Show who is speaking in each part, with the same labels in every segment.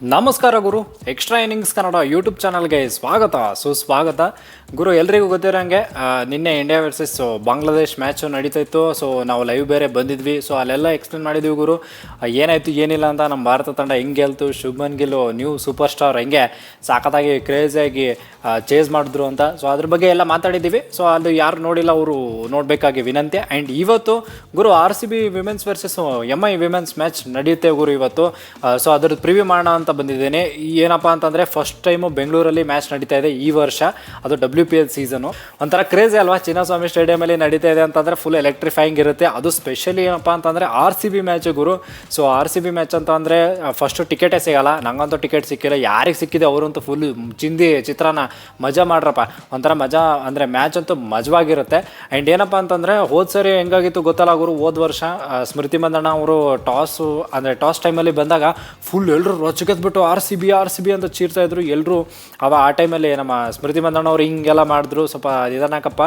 Speaker 1: ನಮಸ್ಕಾರ ಗುರು, extra innings Kannada YouTube ಚಾನಲ್ಗೆ ಸುಸ್ವಾಗತ. ಗುರು, ಎಲ್ರಿಗೂ ಗೊತ್ತಿರೋಂಗೆ ನಿನ್ನೆ ಇಂಡಿಯಾ ವರ್ಸಸ್ ಬಾಂಗ್ಲಾದೇಶ್ ಮ್ಯಾಚು ನಡೀತಾ ಇತ್ತು. ಸೊ ನಾವು ಲೈವ್ ಬೇರೆ ಬಂದಿದ್ವಿ. ಸೊ ಅಲ್ಲೆಲ್ಲ ಎಕ್ಸ್ಪ್ಲೇನ್ ಮಾಡಿದ್ವಿ ಗುರು, ಏನಾಯಿತು ಏನಿಲ್ಲ ಅಂತ. ನಮ್ಮ ಭಾರತ ತಂಡ ಹೆಂಗೆ ಗೆಲ್ತು, Shubman Gill new super star ಹೆಂಗೆ ಸಾಕತ್ತಾಗಿ ಕ್ರೇಜಿಯಾಗಿ ಚೇಸ್ ಮಾಡಿದ್ರು ಅಂತ. ಸೊ ಅದ್ರ ಬಗ್ಗೆ ಎಲ್ಲ ಮಾತಾಡಿದ್ದೀವಿ. ಸೊ ಅದು ಯಾರು ನೋಡಿಲ್ಲ ಅವರು ನೋಡಬೇಕಾಗಿ ವಿನಂತಿ. ಆ್ಯಂಡ್ ಇವತ್ತು ಗುರು RCB women's versus MI women's match ನಡೆಯುತ್ತೆ ಗುರು ಇವತ್ತು. ಸೊ ಅದ್ರದ್ದು ಪ್ರಿವ್ಯೂ ಮಾಡೋಣ ಅಂತ ಬಂದಿದ್ದೇನೆ. ಏನಪ್ಪ ಅಂತಂದರೆ ಫಸ್ಟ್ ಟೈಮು ಬೆಂಗಳೂರಲ್ಲಿ ಮ್ಯಾಚ್ ನಡೀತಾ ಇದೆ ಈ ವರ್ಷ. ಅದು WPL ಸೀಸನು. ಒಂಥರ ಕ್ರೇಜಿ ಅಲ್ವಾ, ಚಿನ್ನಸ್ವಾಮಿ ಸ್ಟೇಡಿಯಮಲ್ಲಿ ನಡೀತಾ ಇದೆ ಅಂತಂದರೆ ಫುಲ್ ಎಲೆಕ್ಟ್ರಿಫೈಯಿಂಗ್ ಇರುತ್ತೆ. ಅದು ಸ್ಪೆಷಲಿ ಏನಪ್ಪ ಅಂತಂದರೆ RCB ಮ್ಯಾಚ್ ಗುರು. ಸೊ RCB ಮ್ಯಾಚ್ ಅಂತ ಅಂದರೆ ಫಸ್ಟು ಟಿಕೆಟೇ ಸಿಗೋಲ್ಲ. ನಂಗಂತೂ ಟಿಕೆಟ್ ಸಿಕ್ಕಿಲ್ಲ. ಯಾರಿಗೆ ಸಿಕ್ಕಿದೆ ಅವರಂತೂ ಫುಲ್ ಚಿತ್ರಾನ್ನ ಮಜಾ ಮಾಡ್ರಪ್ಪ. ಒಂಥರ ಮಜಾ ಅಂದರೆ ಮ್ಯಾಚ್ ಅಂತೂ ಮಜವಾಗಿರುತ್ತೆ. ಆ್ಯಂಡ್ ಏನಪ್ಪ ಅಂತಂದರೆ ಹೋದ ಸರಿ ಹೆಂಗಾಗಿತ್ತು ಗೊತ್ತಲ್ಲ ಗುರು, ಹೋದ ವರ್ಷ ಸ್ಮೃತಿ ಮಂದಣ್ಣ ಅವರು ಟಾಸ್ ಟೈಮಲ್ಲಿ ಬಂದಾಗ ಫುಲ್ ಎಲ್ಲರೂ ರೊಚ್ಚಿಗೆದ್ಬಿಟ್ಟು RCB ಅಂತ ಚೀರ್ತಾಯಿದ್ರು ಎಲ್ಲರೂ. ಆ ಟೈಮಲ್ಲಿ ನಮ್ಮ ಸ್ಮೃತಿ ಮಂದಣ್ಣ ಅವ್ರು ಹಿಂಗೆಲ್ಲ ಮಾಡಿದ್ರು, ಸ್ವಲ್ಪ ಇದನ್ನಕಪ್ಪ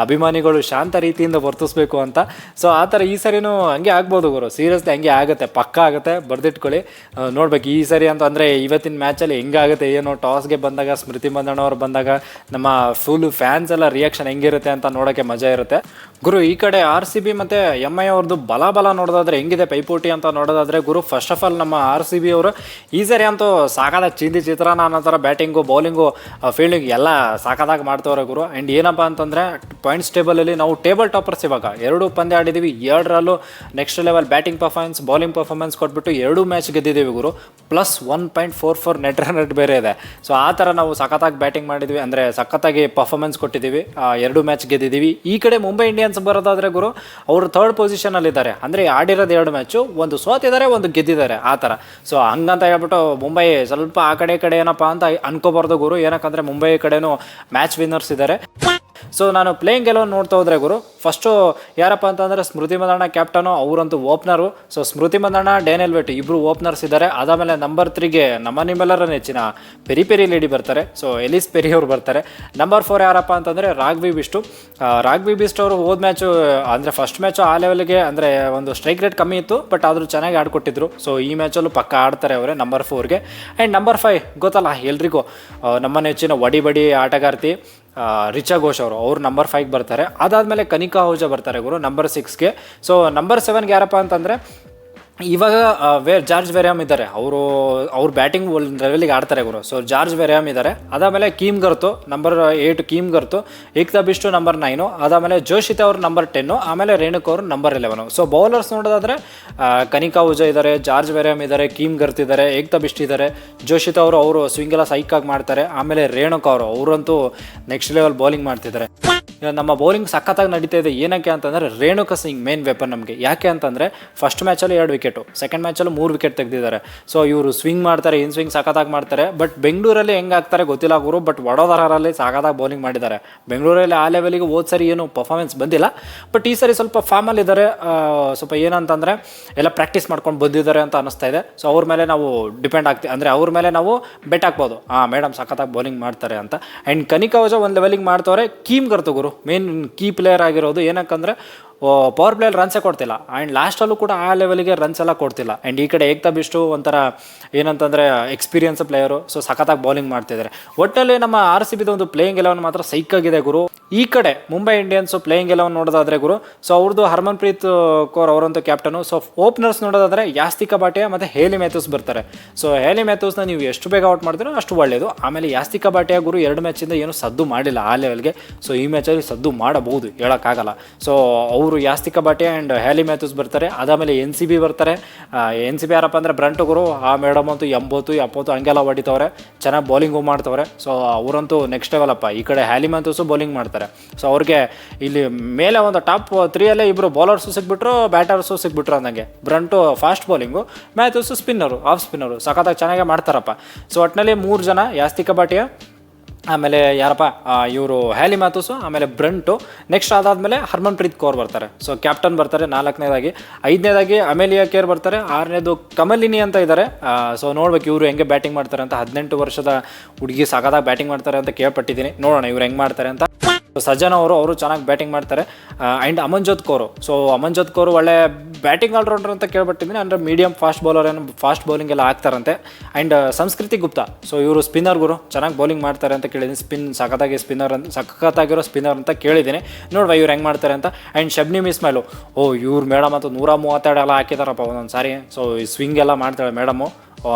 Speaker 1: ಅಭಿಮಾನಿಗಳು ಶಾಂತ ರೀತಿಯಿಂದ ವರ್ತಿಸ್ಬೇಕು ಅಂತ. ಸೊ ಆ ಥರ ಈ ಸರಿನೂ ಹಂಗೆ ಆಗ್ಬೋದು ಗುರು, ಸೀರಿಯಸ್ಲಿ ಹಂಗೆ ಆಗುತ್ತೆ, ಪಕ್ಕ ಆಗುತ್ತೆ, ಬರೆದಿಟ್ಕೊಳ್ಳಿ. ನೋಡ್ಬೇಕು ಈ ಸರಿ ಅಂತ ಅಂದರೆ ಇವತ್ತಿನ ಮ್ಯಾಚಲ್ಲಿ ಹೆಂಗಾಗುತ್ತೆ ಏನೋ. ಟಾಸ್ಗೆ ಬಂದಾಗ ಸ್ಮೃತಿ ಮಂದಣ್ಣ ಅವ್ರು ಬಂದಾಗ ನಮ್ಮ ಫುಲ್ ಫ್ಯಾನ್ಸ್ ಎಲ್ಲ ರಿಯಾಕ್ಷನ್ ಹೆಂಗಿರುತ್ತೆ ಅಂತ ನೋಡೋಕ್ಕೆ ಮಜಾ ಇರುತ್ತೆ ಗುರು. ಈ ಕಡೆ RCB ಮತ್ತು MI ಅವ್ರದ್ದು ಬಲ ನೋಡೋದಾದ್ರೆ ಹೆಂಗಿದೆ ಪೈಪೋಟಿ ಅಂತ ನೋಡೋದಾದರೆ ಗುರು, ಫಸ್ಟ್ ಆಫ್ ಆಲ್ ನಮ್ಮ RCB ಅವರು ಈ ಸರಿ ಅಂತೂ ಸಾಕಾದಾಗ ಚಿತ್ರಾನ್ನ ಅನ್ನೋ ಥರ ಬ್ಯಾಟಿಂಗು, ಬೌಲಿಂಗು, ಫೀಲ್ಡಿಂಗ್ ಎಲ್ಲ ಸಾಕಾದಾಗ ಮಾಡ್ತವ್ರೆ ಗುರು. ಆ್ಯಂಡ್ ಏನಪ್ಪ ಅಂತಂದರೆ ಪಾಯಿಂಟ್ಸ್ ಟೇಬಲಲ್ಲಿ ನಾವು ಟೇಬಲ್ ಟಾಪರ್ಸ್. ಇವಾಗ 2 ಪಂದ್ಯ ಆಡಿದ್ದೀವಿ, 2ರಲ್ಲೂ next level batting performance, bowling performance ಕೊಟ್ಬಿಟ್ಟು 2 ಮ್ಯಾಚ್ ಗೆದ್ದಿದ್ದೀವಿ ಗುರು. ಪ್ಲಸ್ 1.44 ನೆಟ್ ರನ್ ರೇಟ್ ಬೇರೆ ಇದೆ. ಸೊ ಆ ಥರ ನಾವು ಸಖತ್ತಾಗಿ ಬ್ಯಾಟಿಂಗ್ ಮಾಡಿದ್ವಿ, ಅಂದರೆ ಸಖತ್ತಾಗಿ ಪರ್ಫಾರ್ಮೆನ್ಸ್ ಕೊಟ್ಟಿದ್ದೀವಿ. 2 ಮ್ಯಾಚ್ ಗೆದ್ದಿದ್ದೀವಿ. ಈ ಕಡೆ ಮುಂಬೈ ಇಂಡಿಯನ್ಸ್ ಬರೋದಾದರೆ ಗುರು, ಅವರು 3rd ಪೊಸಿಷನಲ್ಲಿದ್ದಾರೆ. ಅಂದರೆ ಆಡಿರೋದು 2 ಮ್ಯಾಚು, ಒಂದು ಸೋತಿದ್ದಾರೆ, ಒಂದು ಗೆದ್ದಿದ್ದಾರೆ ಆ ಥರ. ಸೊ ಹಂಗಂತ ಹೇಳ್ಬಿಟ್ಟು ಮುಂಬೈ ಸ್ವಲ್ಪ ಆ ಕಡೆ ಏನಪ್ಪ ಅಂತ ಅನ್ಕೋಬಾರ್ದು ಗುರು. ಏನಕ್ಕಂದರೆ ಮುಂಬೈ ಕಡೆನೂ ಮ್ಯಾಚ್ ವಿನ್ನರ್ಸ್ ಇದ್ದಾರೆ. ಸೊ ನಾನು ಪ್ಲೇಯಿಂಗ್ ಎಲ್ಲೋ ನೋಡ್ತಾ ಹೋದರೆ ಗುರು, ಫಸ್ಟು ಯಾರಪ್ಪ ಅಂತಂದರೆ ಸ್ಮೃತಿ ಮಂದಣ್ಣ ಕ್ಯಾಪ್ಟನು, ಅವರಂತೂ ಓಪನರು. ಸೊ ಸ್ಮೃತಿ ಮಂದಣ್ಣ, ಡೇನಿಯಲ್ ವೆಟ್ ಇಬ್ಬರು ಓಪನರ್ಸ್ ಇದ್ದಾರೆ. ಅದಾದಮೇಲೆ ನಂಬರ್ 3ಗೆ ನಿಮ್ಮೆಲ್ಲರ ನೆಚ್ಚಿನ ಪೆರಿ ಲೇಡಿ ಬರ್ತಾರೆ. ಸೊ ಎಲಿಸ್ ಪೆರಿ ಅವರು ಬರ್ತಾರೆ. ನಂಬರ್ 4 ಯಾರಪ್ಪ ಅಂತಂದರೆ ರಾಘವಿ ಬಿಸ್ಟ್ ಅವರು ಹೋದ ಮ್ಯಾಚು ಅಂದರೆ ಫಸ್ಟ್ ಮ್ಯಾಚು ಆ ಲೆವೆಲ್ಗೆ ಅಂದರೆ ಒಂದು ಸ್ಟ್ರೈಕ್ ರೇಟ್ ಕಮ್ಮಿ ಇತ್ತು, ಬಟ್ ಆದರೂ ಚೆನ್ನಾಗಿ ಆಡ್ಕೊಟ್ಟಿದ್ರು. ಸೊ ಈ ಮ್ಯಾಚಲ್ಲೂ ಪಕ್ಕ ಆಡ್ತಾರೆ ಅವರೇ ನಂಬರ್ 4ಗೆ. ಆ್ಯಂಡ್ ನಂಬರ್ 5 ಗೊತ್ತಲ್ಲ ಎಲ್ರಿಗೂ, ನಮ್ಮ ನೆಚ್ಚಿನ ಬಡಿ ಆಟಗಾರ್ತಿ ರಿಚಾ ಘೋಷ್ ಅವರು ನಂಬರ್ 5 ಬರ್ತಾರೆ. ಅದಾದಮೇಲೆ ಕನಿಕಾ ಆಹುಜಾ ಬರ್ತಾರೆ ಗುರು ನಂಬರ್ 6ಗೆ. ಸೊ ನಂಬರ್ 7ಗೆ ಯಾರಪ್ಪ ಅಂತಂದರೆ ಇವಾಗ ಜಾರ್ಜ್ ವೆರಿಯಾಮ್ ಇದ್ದಾರೆ. ಅವ್ರು ಬ್ಯಾಟಿಂಗ್ ಒಂದು ಲೆವೆಲಿಗೆ ಆಡ್ತಾರೆ ಗುರು. ಸೊ ಜಾರ್ಜ್ ವೆರಿಯಾಮ್ ಇದ್ದಾರೆ. ಅದಾದಮೇಲೆ ಕೀಮ್ ಗರ್ತು ನಂಬರ್ 8, ಕೀಮ್ ಗರ್ತು. ಏಕ್ತಾ ಬಿಸ್ಟು ನಂಬರ್ 9. ಅದಾದಮೇಲೆ ಜೋಶಿತಾ ಅವರು ನಂಬರ್ 10. ಆಮೇಲೆ ರೇಣುಕಾ ಅವರು ನಂಬರ್ 11. ಸೊ ಬೌಲರ್ಸ್ ನೋಡೋದಾದರೆ ಕನಿಕಾ ಆಹುಜಾ ಇದ್ದಾರೆ, ಜಾರ್ಜ್ ವೆರಿಯಾಮ್ ಇದ್ದಾರೆ, ಕೀಮ್ ಗರ್ತ್ ಇದ್ದಾರೆ, ಏಕ್ತಾ ಬಿಸ್ಟ್ ಇದ್ದಾರೆ, ಜೋಶಿತಾ ಅವರು ಸ್ವಿಂಗ್ ಎಲ್ಲ ಸೈಕಾಗಿ ಮಾಡ್ತಾರೆ. ಆಮೇಲೆ ರೇಣುಕಾ ಅವರಂತೂ ನೆಕ್ಸ್ಟ್ ಲೆವೆಲ್ ಬೌಲಿಂಗ್ ಮಾಡ್ತಿದ್ದಾರೆ. ನಮ್ಮ ಬೌಲಿಂಗ್ ಸಖತ್ತಾಗಿ ನಡೀತಾ ಇದೆ. ಏನಕ್ಕೆ ಅಂತಂದರೆ ರೇಣುಕಾ ಸಿಂಗ್ ಮೇನ್ ವೆಪನ್ ನಮಗೆ. ಯಾಕೆ ಅಂತಂದರೆ ಫಸ್ಟ್ ಮ್ಯಾಚಲ್ಲಿ 2 ವಿಕೆಟು, ಸೆಕೆಂಡ್ ಮ್ಯಾಚಲ್ಲೂ 3 ವಿಕೆಟ್ ತೆಗೆದಿದ್ದಾರೆ. ಸೊ ಇವರು ಸ್ವಿಂಗ್ ಮಾಡ್ತಾರೆ, ಸ್ವಿಂಗ್ ಸಖತ್ತಾಗಿ ಮಾಡ್ತಾರೆ. ಬಟ್ ಬೆಂಗಳೂರಲ್ಲಿ ಹೆಂಗಾಗ್ತಾರೆ ಗೊತ್ತಿಲ್ಲ ಗುರು, ಬಟ್ ವಡೋದರಲ್ಲಿ ಸಖತ್ತಾಗಿ ಬೌಲಿಂಗ್ ಮಾಡಿದ್ದಾರೆ. ಬೆಂಗಳೂರಲ್ಲಿ ಆ ಲೆವೆಲಿಗೆ ಹೋದ ಸರಿ ಏನು ಪರ್ಫಾರ್ಮೆನ್ಸ್ ಬಂದಿಲ್ಲ, ಬಟ್ ಈ ಸರಿ ಸ್ವಲ್ಪ ಫಾರ್ಮಲ್ಲಿದ್ದಾರೆ. ಸ್ವಲ್ಪ ಏನಂತಂದರೆ ಎಲ್ಲ ಪ್ರಾಕ್ಟೀಸ್ ಮಾಡ್ಕೊಂಡು ಬಂದಿದ್ದಾರೆ ಅಂತ ಅನ್ನಿಸ್ತಾ ಇದೆ. ಸೊ ಅವ್ರ ಮೇಲೆ ನಾವು ಡಿಪೆಂಡ್ ಆಗ್ತೀವಿ, ಅಂದರೆ ಅವ್ರ ಮೇಲೆ ನಾವು ಬೆಟ್ ಹಾಕ್ಬೋದು, ಮೇಡಮ್ ಸಖತ್ತಾಗಿ ಬೌಲಿಂಗ್ ಮಾಡ್ತಾರೆ ಅಂತ. ಆ್ಯಂಡ್ ಕನಿಕಾ ಆಹುಜಾ ಒಂದು ಲೆವೆಲಿಗೆ ಮಾಡ್ತವ್ರೆ. ಕೀಮ್ ಗರ್ತು ಗುರು ಮೇನ್ ಕೀ ಪ್ಲೇಯರ್ ಆಗಿರೋದು. ಏನಕ್ಕಂದರೆ ಪವರ್ ಪ್ಲೇಯಲ್ಲಿ ರನ್ಸೇ ಕೊಡ್ತಿಲ್ಲ, ಆ್ಯಂಡ್ ಲಾಸ್ಟಲ್ಲೂ ಕೂಡ ಆ ಲೆವೆಲಿಗೆ ರನ್ಸ್ ಎಲ್ಲ ಕೊಡ್ತಿಲ್ಲ. ಆ್ಯಂಡ್ ಈ ಕಡೆ ಏಕ್ತಾ ಬಿಸ್ಟು ಒಂಥರ ಏನಂತಂದರೆ ಎಕ್ಸ್ಪೀರಿಯನ್ಸ್ ಪ್ಲೇಯರು. ಸೊ ಸಖತ್ತಾಗಿ ಬೌಲಿಂಗ್ ಮಾಡ್ತಿದ್ದಾರೆ. ಒಟ್ಟಲ್ಲಿ ನಮ್ಮ RCBದು ಒಂದು ಪ್ಲೇಯಿಂಗ್ 11 ಮಾತ್ರ ಸೈಕಾಗಿದೆ ಗುರು. ಈ ಕಡೆ ಮುಂಬೈ ಇಂಡಿಯನ್ಸು ಪ್ಲೇಯಿಂಗ್ 11 ನೋಡೋದಾದರೆ ಗುರು, ಸೊ ಅವ್ರದ್ದು ಹರ್ಮನ್ಪ್ರೀತ್ ಕೌರ್ ಅವರಂತೂ ಕ್ಯಾಪ್ಟನು. ಸೊ ಓಪನರ್ಸ್ ನೋಡೋದಾದರೆ ಯಾಸ್ತಿಕಾ ಭಾಟಿಯಾ ಮತ್ತು ಹೇಲಿ ಮ್ಯಾಥ್ಯೂಸ್ ಬರ್ತಾರೆ. ಸೊ ಹೇಲಿ ಮ್ಯಾಥ್ಯೂಸ್ನ ನೀವು ಎಷ್ಟು ಬೇಗ ಔಟ್ ಮಾಡ್ತೀರೋ ಅಷ್ಟು ಒಳ್ಳೆಯದು. ಆಮೇಲೆ ಯಾಸ್ತಿಕಾ ಭಾಟಿಯಾ ಗುರು 2 ಮ್ಯಾಚಿಂದ ಏನು ಸದ್ದು ಮಾಡಿಲ್ಲ ಆ ಲೆವೆಲ್ಗೆ. ಸೊ ಈ ಮ್ಯಾಚಲ್ಲಿ ಸದ್ದು ಮಾಡಬಹುದು, ಹೇಳೋಕ್ಕಾಗಲ್ಲ. ಸೊ ಅವರು ಯಾಸ್ತಿಕಾ ಭಾಟಿಯಾ ಆ್ಯಂಡ್ ಹೇಲಿ ಮ್ಯಾಥ್ಯೂಸ್ ಬರ್ತಾರೆ. ಅದಾದಮೇಲೆ NCB ಬರ್ತಾರೆ. NCB ಯಾರಪ್ಪ ಅಂದರೆ ಬ್ರಂಟ್ ಗುರು. ಆ ಮೇಡಮ್ ಅಂತೂ 80, 70 ಹಂಗೆಲ್ಲ ಹೊಡಿತವ್ರೆ, ಚೆನ್ನಾಗಿ ಬೌಲಿಂಗು ಮಾಡ್ತವ್ರೆ. ಸೊ ಅವರಂತೂ ನೆಕ್ಸ್ಟ್ ಲೆವೆಲಪ್ಪ. ಈ ಕಡೆ ಹೇಲಿ ಮ್ಯಾಥ್ಯೂಸು ಬೌಲಿಂಗ್ ಮಾಡ್ತಾರೆ. ಸೊ ಅವ್ರಿಗೆ ಇಲ್ಲಿ ಮೇಲೆ ಒಂದು ಟಾಪ್ 3ಯಲ್ಲೇ ಇಬ್ಬರು ಬೌಲರ್ಸು ಸಿಕ್ಬಿಟ್ರು, ಬ್ಯಾಟರ್ಸು ಸಿಕ್ಬಿಟ್ರು ಅಂದಂಗೆ. Brunt fast bowling, Mathews spinner, off spinner ಸಖತ್ತಾಗಿ ಚೆನ್ನಾಗೇ ಮಾಡ್ತಾರಪ್ಪ. ಸೊ ಒಟ್ಟಿನಲ್ಲಿ 3 ಜನ, ಯಾಸ್ತಿಕಾ ಭಾಟಿಯಾ, ಆಮೇಲೆ ಯಾರಪ್ಪ ಇವರು ಹೇಲಿ ಮ್ಯಾಥ್ಯೂಸು, ಆಮೇಲೆ ಬ್ರಂಟು. ನೆಕ್ಸ್ಟ್ ಅದಾದಮೇಲೆ ಹರ್ಮನ್ಪ್ರೀತ್ ಕೌರ್ ಬರ್ತಾರೆ. ಸೊ ಕ್ಯಾಪ್ಟನ್ ಬರ್ತಾರೆ 4ನೇದಾಗಿ. 5ನೇದಾಗಿ ಅಮೇಲಿಯಾ ಕೇರ್ ಬರ್ತಾರೆ. 6ನೇದು ಕಮಲಿನಿ ಅಂತ ಇದ್ದಾರೆ. ಸೊ ನೋಡ್ಬೇಕು ಇವರು ಹೆಂಗೆ ಬ್ಯಾಟಿಂಗ್ ಮಾಡ್ತಾರೆ ಅಂತ. 18 ವರ್ಷದ ಹುಡುಗಿ ಸಖತ್ತಾಗಿ ಬ್ಯಾಟಿಂಗ್ ಮಾಡ್ತಾರೆ ಅಂತ ಕೇಳ್ಪಟ್ಟಿದ್ದೀನಿ. ನೋಡೋಣ ಇವ್ರು ಹೆಂಗೆ ಮಾಡ್ತಾರೆ ಅಂತ. ಸಜ್ಜನ್ ಅವರು ಚೆನ್ನಾಗಿ ಬ್ಯಾಟಿಂಗ್ ಮಾಡ್ತಾರೆ. ಆ್ಯಂಡ್ ಅಮನ್ಜೋತ್ ಕೌರ್, ಸೊ ಅಮನ್ಜೋತ್ ಕೌರ್ ಒಳ್ಳೆ ಬ್ಯಾಟಿಂಗ್ ಆಲ್ರೌಂಡರ್ ಅಂತ ಕೇಳ್ಬಿಟ್ಟಿದ್ದೀನಿ. ಅಂದರೆ ಮೀಡಿಯಂ ಫಾಸ್ಟ್ ಬೌಲರ್ ಏನು ಫಾಸ್ಟ್ ಬೌಲಿಂಗ್ ಎಲ್ಲ ಆಗ್ತಾರಂತೆ. ಆ್ಯಂಡ್ ಸಂಸ್ಕೃತಿ ಗುಪ್ತಾ, ಸೊ ಇವರು ಸ್ಪಿನ್ನರ್ ಗುರು, ಚೆನ್ನಾಗಿ ಬೌಲಿಂಗ್ ಮಾಡ್ತಾರೆ ಅಂತ ಕೇಳಿದ್ದೀನಿ. ಸಖತ್ತಾಗಿರೋ ಸ್ಪಿನ್ನರ್ ಅಂತ ಕೇಳಿದ್ದೀನಿ. ನೋಡುವ ಇವ್ರು ಹೆಂಗೆ ಮಾಡ್ತಾರೆ ಅಂತ. ಆ್ಯಂಡ್ ಶಬ್ನಿಮ್ ಇಸ್ಮಾಯಿಲ್, ಇವ್ರು ಮೇಡಮ್ ಅಂತ 132 ಎಲ್ಲ ಹಾಕಿದಾರಪ್ಪ ಒಂದೊಂದು ಸಾರಿ. ಸೊ ಈ ಸ್ವಿಂಗ್ ಎಲ್ಲ ಮಾಡ್ತಾಳೆ ಮೇಡಮು.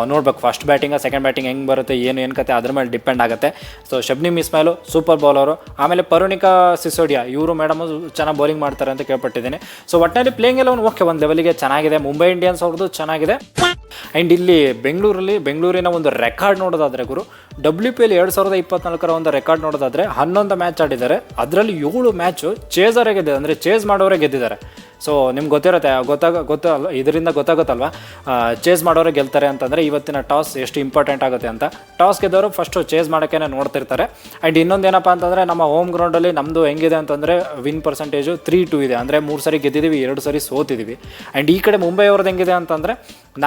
Speaker 1: ನೋಡ್ಬೇಕು ಫಸ್ಟ್ ಬ್ಯಾಟಿಂಗ ಸೆಕೆಂಡ್ ಬ್ಯಾಟಿಂಗ್ ಹೆಂಗೆ ಬರುತ್ತೆ ಏನು ಕತೆ ಅದ್ರ ಮೇಲೆ ಡಿಪೆಂಡ್ ಆಗುತ್ತೆ. So Shabnim Ismail super bowler. ಆಮೇಲೆ ಪರುಣಿಕಾ ಸಿಸೋಡಿಯಾ, ಇವರು ಮೇಡಮು ಚೆನ್ನಾಗಿ ಬೌಲಿಂಗ್ ಮಾಡ್ತಾರೆ ಅಂತ ಕೇಳ್ಪಟ್ಟಿದ್ದೀನಿ. ಸೊ ಒಟ್ಟಿನಲ್ಲಿ ಪ್ಲೇಯಿಂಗ್ ಎಲ್ಲ ಓಕೆ, ಒಂದು ಲೆವೆಲ್ಗೆ ಚೆನ್ನಾಗಿದೆ. ಮುಂಬೈ ಇಂಡಿಯನ್ಸ್ ಅವ್ರದ್ದು ಚೆನ್ನಾಗಿದೆ. ಆ್ಯಂಡ್ ಇಲ್ಲಿ ಬೆಂಗಳೂರಿನ ಒಂದು ರೆಕಾರ್ಡ್ ನೋಡೋದಾದರೆ ಗುರು, WPL 2024 ಒಂದು ರೆಕಾರ್ಡ್ ನೋಡೋದಾದರೆ 11 ಮ್ಯಾಚ್ ಆಡಿದ್ದಾರೆ. ಅದರಲ್ಲಿ 7 ಮ್ಯಾಚು ಚೇಸರೇ ಗೆದ್ದಿದೆ, ಅಂದರೆ ಚೇಸ್ ಮಾಡೋರೇ ಗೆದ್ದಿದ್ದಾರೆ. ಸೊ ನಿಮ್ಗೆ ಗೊತ್ತಿರುತ್ತೆ, ಗೊತ್ತಲ್ಲ, ಇದರಿಂದ ಗೊತ್ತಾಗುತ್ತಲ್ವ ಚೇಸ್ ಮಾಡೋರೇ ಗೆಲ್ತಾರೆ ಅಂತಂದರೆ ಇವತ್ತಿನ ಟಾಸ್ ಎಷ್ಟು ಇಂಪಾರ್ಟೆಂಟ್ ಆಗುತ್ತೆ ಅಂತ. ಟಾಸ್ ಗೆದ್ದವರು ಫಸ್ಟು ಚೇಸ್ ಮಾಡೋಕ್ಕೇ ನೋಡ್ತಿರ್ತಾರೆ. ಆ್ಯಂಡ್ ಇನ್ನೊಂದೇನಪ್ಪ ಅಂತಂದರೆ ನಮ್ಮ ಹೋಮ್ ಗ್ರೌಂಡಲ್ಲಿ ನಮ್ಮದು ಹೆಂಗಿದೆ ಅಂತಂದರೆ ವಿನ್ ಪರ್ಸೆಂಟೇಜು 3-2 ಇದೆ. ಅಂದರೆ 3 ಸರಿ ಗೆದ್ದಿದ್ದೀವಿ, 2 ಸರಿ ಸೋತಿದ್ದೀವಿ. ಆ್ಯಂಡ್ ಈ ಕಡೆ ಮುಂಬೈ ಅವ್ರದ್ದು ಹೆಂಗಿದೆ ಅಂತಂದರೆ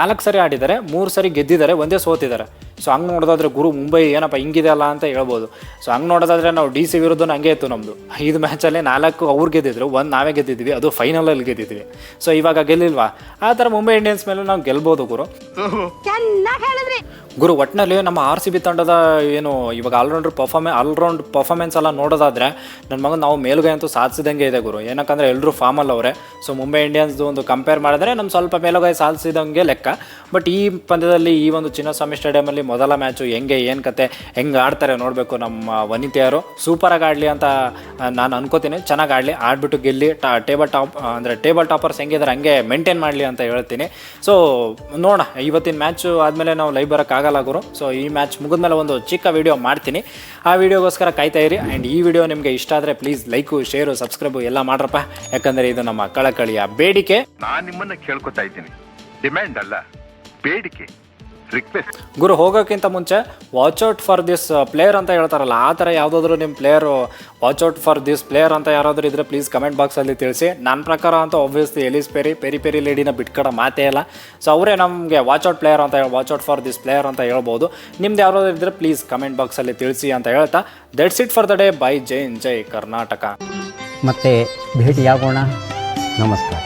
Speaker 1: 4 ಸರಿ ಆಡಿದ್ದಾರೆ, 3 ಸರಿ ಗೆದ್ದಿದ್ದಾರೆ, ಒಂದೇ ಸೋತಿದ್ದಾರೆ. ಸೊ ಹಂಗೆ ನೋಡೋದಾದ್ರೆ ಗುರು ಮುಂಬೈ ಏನಪ್ಪ ಹಿಂಗಿದೆ ಅಲ್ಲ ಅಂತ ಹೇಳ್ಬೋದು. ಸೊ ಹಂಗೆ ನೋಡೋದಾದರೆ ನಾವು DC ವಿರುದ್ಧ ಹಂಗೆ ಇತ್ತು ನಮ್ಮದು. 5 ಮ್ಯಾಚಲ್ಲಿ 4 ಅವ್ರು ಗೆದ್ದಿದ್ರು, 1 ನಾವೇ ಗೆದ್ದಿದ್ವಿ, ಅದು ಫೈನಲಲ್ಲಿ ಗೆದ್ದಿದ್ವಿ. ಸೊ ಇವಾಗ ಗೆಲ್ಲಿಲ್ವಾ, ಆ ಥರ ಮುಂಬೈ ಇಂಡಿಯನ್ಸ್ ಮೇಲೂ ನಾವು ಗೆಲ್ಬೋದು ಗುರು. ಒಟ್ಟಿನಲ್ಲಿ ನಮ್ಮ RCB ತಂಡದ ಏನು ಇವಾಗ ಆಲ್ರೌಂಡ್ ಪರ್ಫಾರ್ಮೆನ್ಸ್ ಎಲ್ಲ ನೋಡೋದಾದರೆ ನನ್ನ ಮಗನ ನಾವು ಮೇಲುಗೈ ಅಂತೂ ಸಾಧಿಸಿದಂಗೆ ಇದೆ ಗುರು. ಏನಕ್ಕಂದರೆ ಎಲ್ಲರೂ ಫಾರ್ಮಲ್ಲಿ ಅವರೇ. ಸೊ ಮುಂಬೈ ಇಂಡಿಯನ್ಸ್ದು ಒಂದು ಕಂಪೇರ್ ಮಾಡಿದ್ರೆ ನಮ್ಮ ಸ್ವಲ್ಪ ಮೇಲುಗೈ ಸಾಧಿಸಿದಂಗೆ ಲೆಕ್ಕ. ಬಟ್ ಈ ಪಂದ್ಯದಲ್ಲಿ ಈ ಒಂದು ಚಿನ್ನಸ್ವಾಮಿ ಸ್ಟೇಡಿಯಮಲ್ಲಿ ಮೊದಲ ಮ್ಯಾಚು ಹೆಂಗೆ ಕತೆ ಹೆಂಗೆ ಆಡ್ತಾರೆ ನೋಡಬೇಕು. ನಮ್ಮ ವನಿತೆಯರು ಸೂಪರಾಗಿ ಆಡಲಿ ಅಂತ ನಾನು ಅನ್ಕೋತೀನಿ. ಚೆನ್ನಾಗಿ ಆಡಲಿ, ಆಡ್ಬಿಟ್ಟು ಗೆಲ್ಲಿ ಟೇಬಲ್ ಟಾಪರ್ಸ್ ಹೆಂಗಿದ್ದಾರೆ ಹಂಗೆ ಮೇಂಟೈನ್ ಮಾಡಲಿ ಅಂತ ಹೇಳ್ತೀನಿ. ಸೊ ನೋಡೋಣ, ಇವತ್ತಿನ ಮ್ಯಾಚು ಆದಮೇಲೆ ನಾವು ಲೈವ್ ಬರೋಕ್ಕಾಗಲ್ಲ ಗುರು. ಸೊ ಈ ಮ್ಯಾಚ್ ಮುಗಿದ್ಮೇಲೆ ಒಂದು ಚಿಕ್ಕ ವಿಡಿಯೋ ಮಾಡ್ತೀನಿ, ಆ ವಿಡಿಯೋಗೋಸ್ಕರ ಕಾಯ್ತಾ ಇರಿ. ಆ್ಯಂಡ್ ಈ ವಿಡಿಯೋ ನಿಮಗೆ ಇಷ್ಟ ಆದರೆ ಪ್ಲೀಸ್ ಲೈಕು, ಶೇರು, ಸಬ್ಸ್ಕ್ರೈಬು ಎಲ್ಲ ಮಾಡ್ರಪ್ಪ. ಯಾಕಂದರೆ ಇದು ನಮ್ಮ ಕಳಕಳಿಯ ಬೇಡಿಕೆ.
Speaker 2: ನಾನು ನಿಮ್ಮನ್ನ ಕೇಳ್ಕೊತಾ ಇದ್ದೀನಿ, ಡಿಮ್ಯಾಂಡ್ ಅಲ್ಲ, ಬೇಡಿಕೆ, ರಿಕ್ವೆಸ್ಟ್.
Speaker 1: ಗುರು ಹೋಗೋಕ್ಕಿಂತ ಮುಂಚೆ watch out for this player ಅಂತ ಹೇಳ್ತಾರಲ್ಲ, ಆ ಥರ ಯಾವುದಾದ್ರೂ ನಿಮ್ಮ player watch out for this player ಅಂತ ಯಾರಾದರೂ ಇದ್ದರೆ ಪ್ಲೀಸ್ ಕಮೆಂಟ್ ಬಾಕ್ಸಲ್ಲಿ ತಿಳಿಸಿ. ನನ್ನ ಪ್ರಕಾರ ಅಂತೂ ಆಬ್ವಿಯಸ್ಲಿ ಎಲಿಸ್ ಪೆರಿ ಲೇಡಿನ ಬಿಟ್ಕೊಡೋ ಮಾತೇ ಇಲ್ಲ. ಸೊ ಅವರೇ ನಮಗೆ ವಾಚ್ ಔಟ್ ಪ್ಲೇಯರ್ ಅಂತ watch out for this player ಅಂತ ಹೇಳ್ಬೋದು. ನಿಮ್ದು ಯಾರಾದರೂ ಇದ್ದರೆ ಪ್ಲೀಸ್ ಕಮೆಂಟ್ ಬಾಕ್ಸಲ್ಲಿ ತಿಳಿಸಿ ಅಂತ ಹೇಳ್ತಾ that's it for the day. Bye, ಜೈ ಕರ್ನಾಟಕ.
Speaker 3: ಮತ್ತೆ ಭೇಟಿಯಾಗೋಣ. ನಮಸ್ಕಾರ.